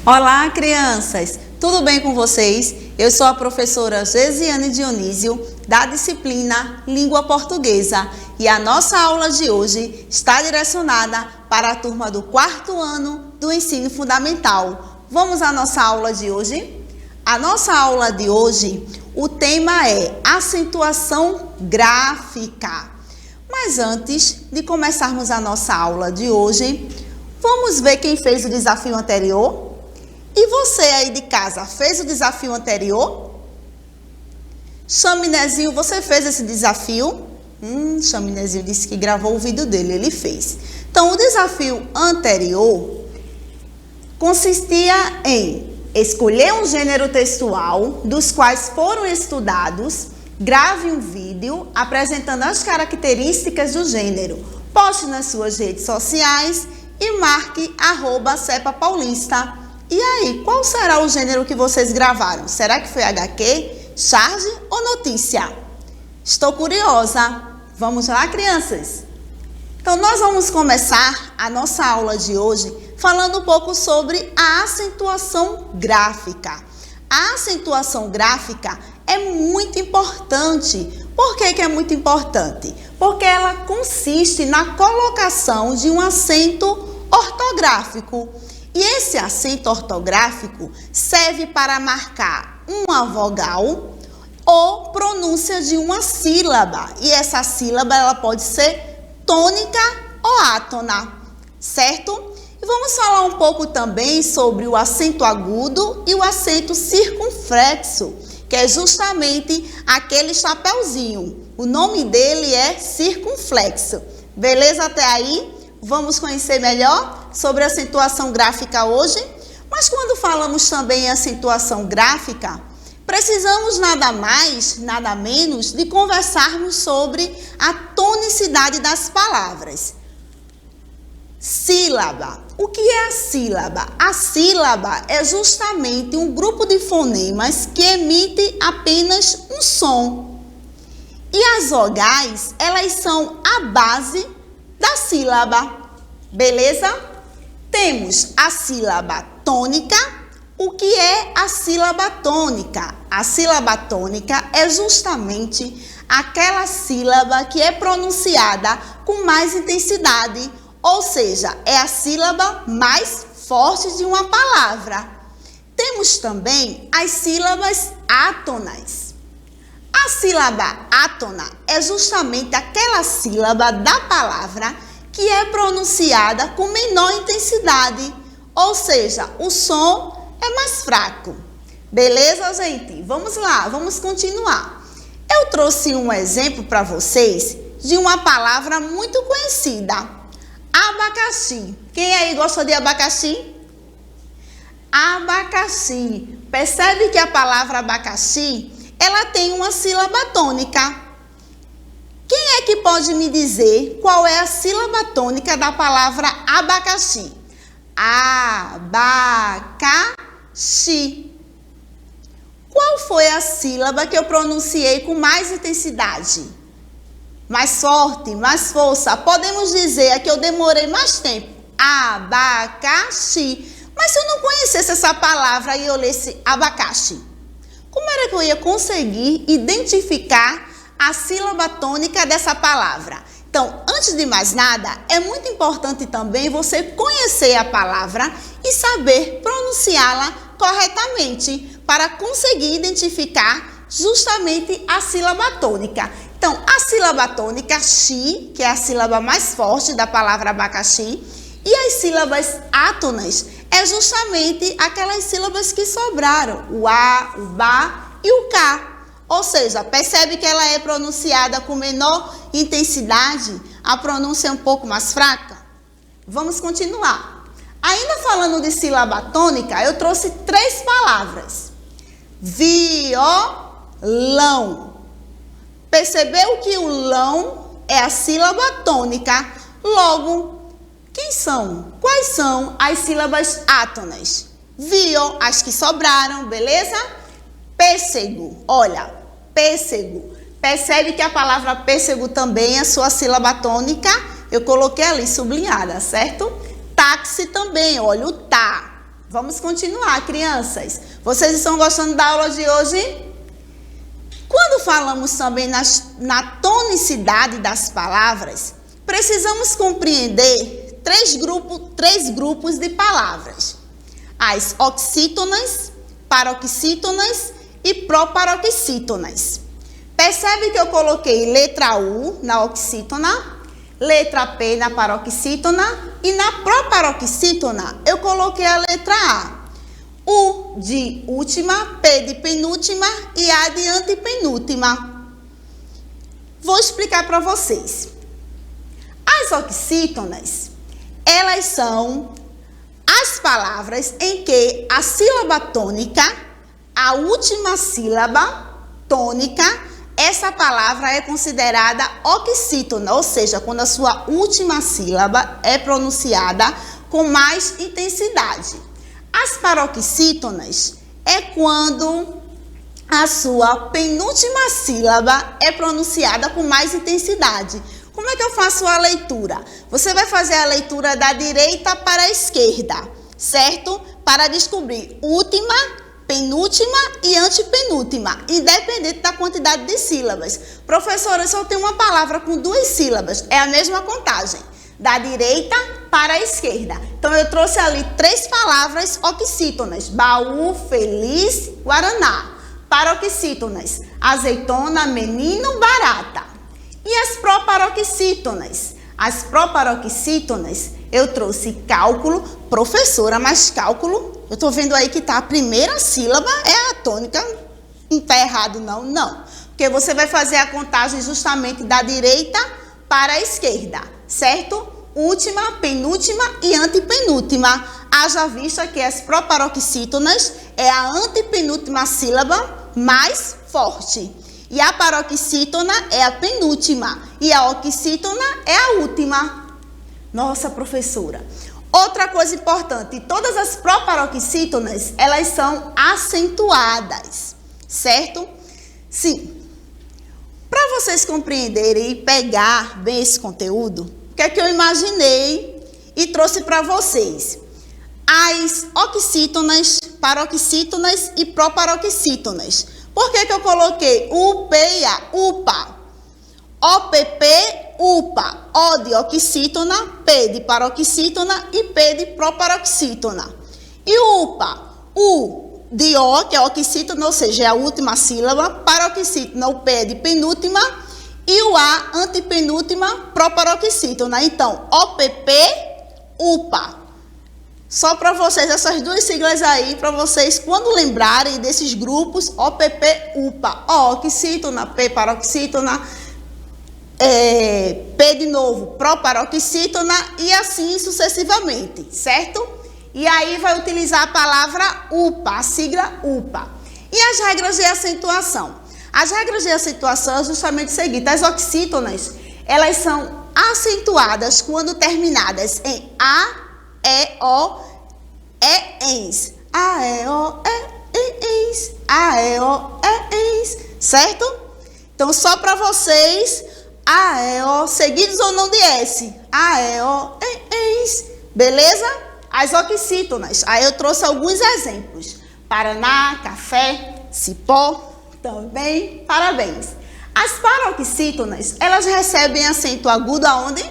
Olá, crianças! Tudo bem com vocês? Eu sou a professora Gesiane Dionísio, da disciplina Língua Portuguesa, e a nossa aula de hoje está direcionada para a turma do 4º ano do ensino fundamental. Vamos à nossa aula de hoje? A nossa aula de hoje, o tema é acentuação gráfica. Mas antes de começarmos a nossa aula de hoje, vamos ver quem fez o desafio anterior? E você aí de casa, fez o desafio anterior? Chaminézinho, você fez esse desafio? Chaminézinho disse que gravou o vídeo dele, ele fez. Então, o desafio anterior consistia em escolher um gênero textual dos quais foram estudados, grave um vídeo apresentando as características do gênero, poste nas suas redes sociais e marque @cepapaulista. E aí, qual será o gênero que vocês gravaram? Será que foi HQ, charge ou notícia? Estou curiosa. Vamos lá, crianças? Então, nós vamos começar a nossa aula de hoje falando um pouco sobre a acentuação gráfica. A acentuação gráfica é muito importante. Por que é muito importante? Porque ela consiste na colocação de um acento ortográfico. E esse acento ortográfico serve para marcar uma vogal ou pronúncia de uma sílaba. E essa sílaba ela pode ser tônica ou átona, certo? E vamos falar um pouco também sobre o acento agudo e o acento circunflexo, que é justamente aquele chapeuzinho. O nome dele é circunflexo. Beleza até aí? Vamos conhecer melhor sobre a acentuação gráfica hoje? Mas quando falamos também em acentuação gráfica, precisamos nada mais, nada menos de conversarmos sobre a tonicidade das palavras. Sílaba. O que é a sílaba? A sílaba é justamente um grupo de fonemas que emite apenas um som. E as vogais, elas são a base da sílaba. Beleza? Temos a sílaba tônica. O que é a sílaba tônica? A sílaba tônica é justamente aquela sílaba que é pronunciada com mais intensidade, ou seja, é a sílaba mais forte de uma palavra. Temos também as sílabas átonas. A sílaba átona é justamente aquela sílaba da palavra que é pronunciada com menor intensidade, ou seja, o som é mais fraco. Beleza, gente? Vamos lá, vamos continuar. Eu trouxe um exemplo para vocês de uma palavra muito conhecida, abacaxi. Quem aí gosta de abacaxi? Abacaxi. Percebe que a palavra abacaxi, ela tem uma sílaba tônica. Quem é que pode me dizer qual é a sílaba tônica da palavra abacaxi? Abacaxi. Qual foi a sílaba que eu pronunciei com mais intensidade? Mais forte, mais força. Podemos dizer a que eu demorei mais tempo. Abacaxi. Mas se eu não conhecesse essa palavra e eu lesse abacaxi, como era que eu ia conseguir identificar a sílaba tônica dessa palavra? Então, antes de mais nada, é muito importante também você conhecer a palavra e saber pronunciá-la corretamente para conseguir identificar justamente a sílaba tônica. Então, a sílaba tônica, xi, que é a sílaba mais forte da palavra abacaxi, e as sílabas átonas é justamente aquelas sílabas que sobraram, o a, o ba e o ca. Ou seja, percebe que ela é pronunciada com menor intensidade, a pronúncia é um pouco mais fraca? Vamos continuar. Ainda falando de sílaba tônica, eu trouxe 3 palavras. Violão. Percebeu que o lão é a sílaba tônica? Logo, quem são? Quais são as sílabas átonas? Vio, as que sobraram, beleza? Pêssego, olha, pêssego. Percebe que a palavra pêssego também é sua sílaba tônica? Eu coloquei ali sublinhada, certo? Táxi também, olha o tá. Vamos continuar, crianças. Vocês estão gostando da aula de hoje? Quando falamos também na tonicidade das palavras, precisamos compreender três grupos de palavras. As oxítonas, paroxítonas e proparoxítonas. Percebe que eu coloquei letra U na oxítona, letra P na paroxítona e na proparoxítona eu coloquei a letra A. U de última, P de penúltima e A de antepenúltima. Vou explicar para vocês. As oxítonas, elas são as palavras em que a sílaba tônica, a última sílaba tônica, essa palavra é considerada oxítona, ou seja, quando a sua última sílaba é pronunciada com mais intensidade. As paroxítonas é quando a sua penúltima sílaba é pronunciada com mais intensidade. Como é que eu faço a leitura? Você vai fazer a leitura da direita para a esquerda, certo? Para descobrir última, penúltima e antepenúltima, independente da quantidade de sílabas. Professora, só tem uma palavra com 2 sílabas, é a mesma contagem, da direita para a esquerda. Então, eu trouxe ali 3 palavras oxítonas: baú, feliz, guaraná. Paroxítonas: azeitona, menino, barata. E as proparoxítonas? As proparoxítonas, eu trouxe cálculo. Professora, mas cálculo, eu estou vendo aí que tá a primeira sílaba é a tônica. Não está errado, não? Não. Porque você vai fazer a contagem justamente da direita para a esquerda, certo? Última, penúltima e antepenúltima. Haja vista que as proparoxítonas é a antepenúltima sílaba mais forte. E a paroxítona é a penúltima. E a oxítona é a última. Nossa, professora. Outra coisa importante, todas as proparoxítonas, elas são acentuadas, certo? Sim. Para vocês compreenderem e pegar bem esse conteúdo, o que é que eu imaginei e trouxe para vocês? As oxítonas, paroxítonas e proparoxítonas. Por que eu coloquei UPA, UPA? OPP, UPA. O de oxítona, P de paroxítona e P de proparoxítona. E UPA? U de O, que é oxítona, ou seja, é a última sílaba. Paroxítona, o P é de penúltima. E o A, antepenúltima, proparoxítona. Então, OPP, UPA. Só para vocês, essas 2 siglas aí, para vocês, quando lembrarem desses grupos, OPP, UPA, O, oxítona, P, paroxítona, P de novo, proparoxítona e assim sucessivamente, certo? E aí vai utilizar a palavra UPA, a sigla UPA. E as regras de acentuação? As regras de acentuação é justamente o seguinte: as oxítonas, elas são acentuadas quando terminadas em A, E, O, E, ENS. A, E, O, E, ENS. A, E, O, E, ENS. Certo? Então, só para vocês, A, E, O, seguidos ou não de S. A, E, O, E, ENS. Beleza? As oxítonas. Aí eu trouxe alguns exemplos. Paraná, café, cipó, também, parabéns. As paroxítonas, elas recebem acento agudo aonde?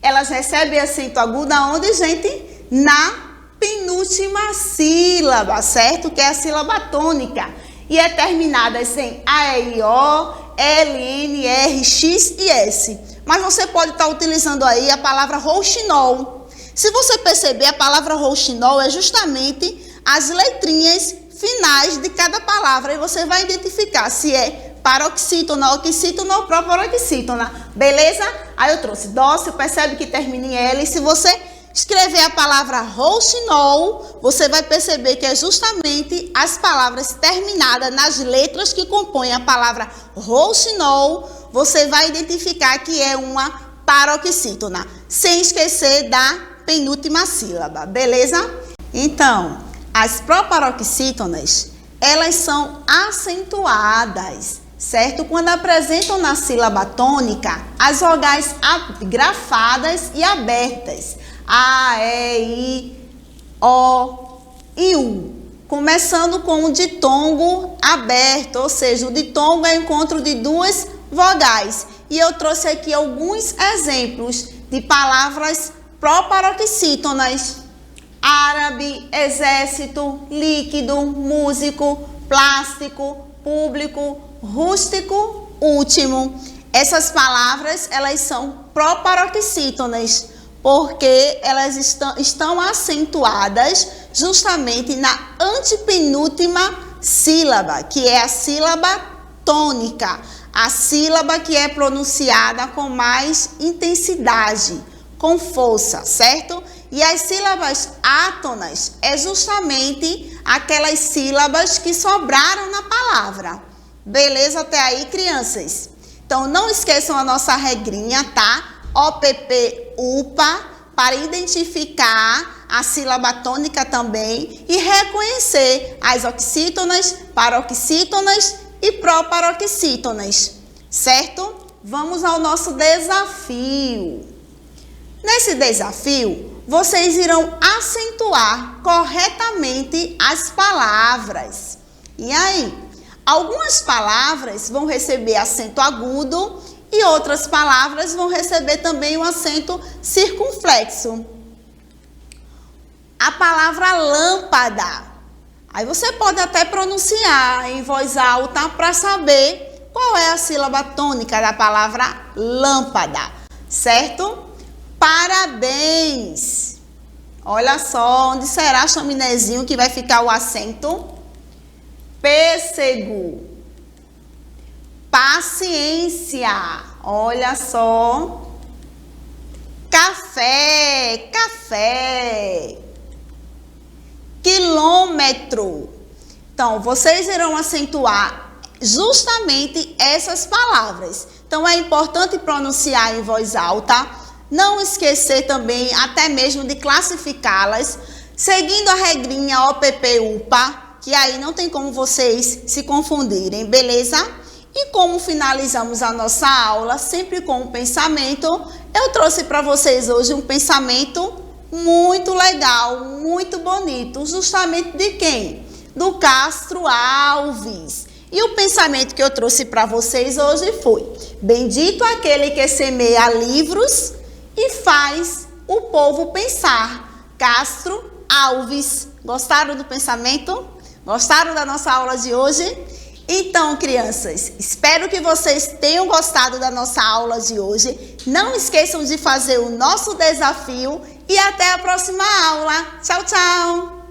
Elas recebem acento agudo aonde, gente? Na penúltima sílaba, certo? Que é a sílaba tônica. E é terminada em A, E, I, O, L, N, R, X e S. Mas você pode estar utilizando aí a palavra rouxinol. Se você perceber, a palavra rouxinol é justamente as letrinhas finais de cada palavra. E você vai identificar se é paroxítona, oxítona ou proparoxítona. Beleza? Aí eu trouxe dócil, percebe que termina em L. Se você escrever a palavra rouxinol, você vai perceber que é justamente as palavras terminadas nas letras que compõem a palavra rouxinol, você vai identificar que é uma paroxítona, sem esquecer da penúltima sílaba, beleza? Então, as proparoxítonas, elas são acentuadas, certo? Quando apresentam na sílaba tônica as vogais grafadas e abertas. A, E, I, O, e U, começando com o ditongo aberto, ou seja, o ditongo é o encontro de duas vogais. E eu trouxe aqui alguns exemplos de palavras proparoxítonas: árabe, exército, líquido, músico, plástico, público, rústico, último. Essas palavras, elas são proparoxítonas, porque elas estão acentuadas justamente na antepenúltima sílaba, que é a sílaba tônica, a sílaba que é pronunciada com mais intensidade, com força, certo? E as sílabas átonas é justamente aquelas sílabas que sobraram na palavra. Beleza até aí, crianças? Então, não esqueçam a nossa regrinha, tá? OPP, UPA, para identificar a sílaba tônica também e reconhecer as oxítonas, paroxítonas e proparoxítonas, certo? Vamos ao nosso desafio. Nesse desafio, vocês irão acentuar corretamente as palavras. E aí, algumas palavras vão receber acento agudo e outras palavras vão receber também o acento circunflexo. A palavra lâmpada. Aí você pode até pronunciar em voz alta para saber qual é a sílaba tônica da palavra lâmpada, certo? Parabéns! Olha só, onde será chaminézinho que vai ficar o acento? Pêssego. Paciência. Olha só. Café, café. Quilômetro. Então, vocês irão acentuar justamente essas palavras. Então, é importante pronunciar em voz alta. Não esquecer também, até mesmo, de classificá-las, seguindo a regrinha OPP-UPA, que aí não tem como vocês se confundirem, beleza? E como finalizamos a nossa aula, sempre com um pensamento, eu trouxe para vocês hoje um pensamento muito legal, muito bonito, justamente de quem? Do Castro Alves. E o pensamento que eu trouxe para vocês hoje foi: bendito aquele que semeia livros e faz o povo pensar. Castro Alves. Gostaram do pensamento? Gostaram da nossa aula de hoje? Então, crianças, espero que vocês tenham gostado da nossa aula de hoje. Não esqueçam de fazer o nosso desafio e até a próxima aula. Tchau, tchau!